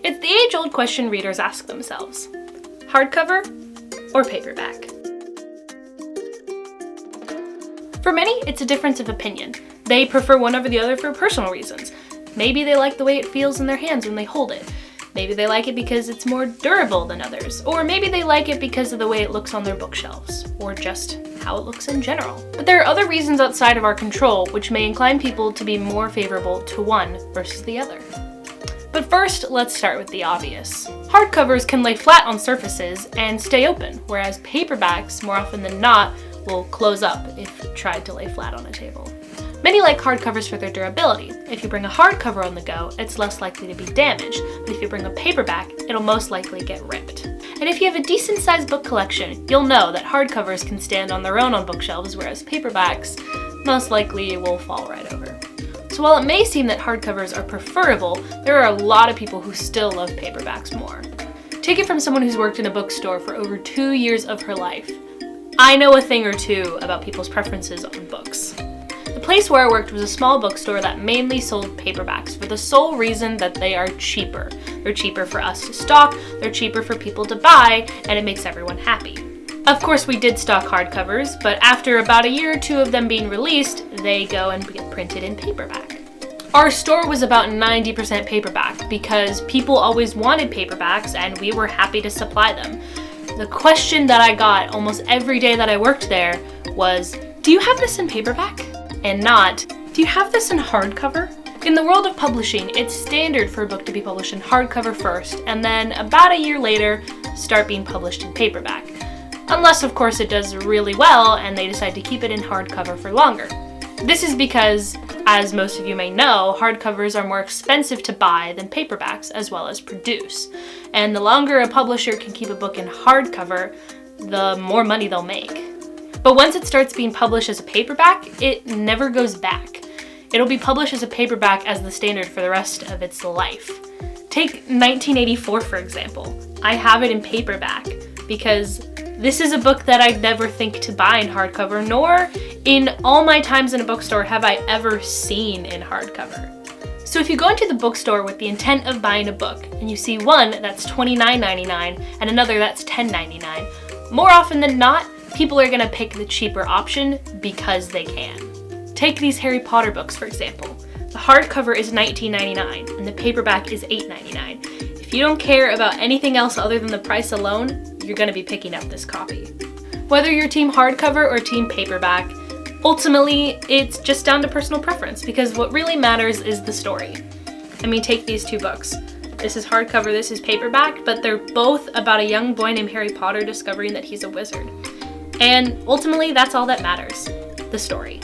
It's the age-old question readers ask themselves: hardcover or paperback? For many, it's a difference of opinion. They prefer one over the other for personal reasons. Maybe they like the way it feels in their hands when they hold it. Maybe they like it because it's more durable than others. Or maybe they like it because of the way it looks on their bookshelves, or just how it looks in general. But there are other reasons outside of our control which may incline people to be more favorable to one versus the other. But first, let's start with the obvious. Hardcovers can lay flat on surfaces and stay open, whereas paperbacks, more often than not, will close up if tried to lay flat on a table. Many like hardcovers for their durability. If you bring a hardcover on the go, it's less likely to be damaged, but if you bring a paperback, it'll most likely get ripped. And if you have a decent sized book collection, you'll know that hardcovers can stand on their own on bookshelves, whereas paperbacks most likely will fall right over. So while it may seem that hardcovers are preferable, there are a lot of people who still love paperbacks more. Take it from someone who's worked in a bookstore for over 2 years of her life. I know a thing or two about people's preferences on books. The place where I worked was a small bookstore that mainly sold paperbacks for the sole reason that they are cheaper. They're cheaper for us to stock, they're cheaper for people to buy, and it makes everyone happy. Of course, we did stock hardcovers, but after about a year or two of them being released, they go and get printed in paperback. Our store was about 90% paperback because people always wanted paperbacks and we were happy to supply them. The question that I got almost every day that I worked there was, "Do you have this in paperback?" And not, "Do you have this in hardcover?" In the world of publishing, it's standard for a book to be published in hardcover first, and then about a year later, start being published in paperback. Unless, of course, it does really well and they decide to keep it in hardcover for longer. This is because, as most of you may know, hardcovers are more expensive to buy than paperbacks as well as produce. And the longer a publisher can keep a book in hardcover, the more money they'll make. But once it starts being published as a paperback, it never goes back. It'll be published as a paperback as the standard for the rest of its life. Take 1984, for example. I have it in paperback because this is a book that I'd never think to buy in hardcover, nor in all my times in a bookstore have I ever seen in hardcover. So if you go into the bookstore with the intent of buying a book, and you see one that's $29.99 and another that's $10.99, more often than not, people are gonna pick the cheaper option because they can. Take these Harry Potter books, for example. The hardcover is $19.99 and the paperback is $8.99. If you don't care about anything else other than the price alone, you're gonna be picking up this copy. Whether you're team hardcover or team paperback, ultimately, it's just down to personal preference because what really matters is the story. I mean, take these two books. This is hardcover, this is paperback, but they're both about a young boy named Harry Potter discovering that he's a wizard. And ultimately, that's all that matters, the story.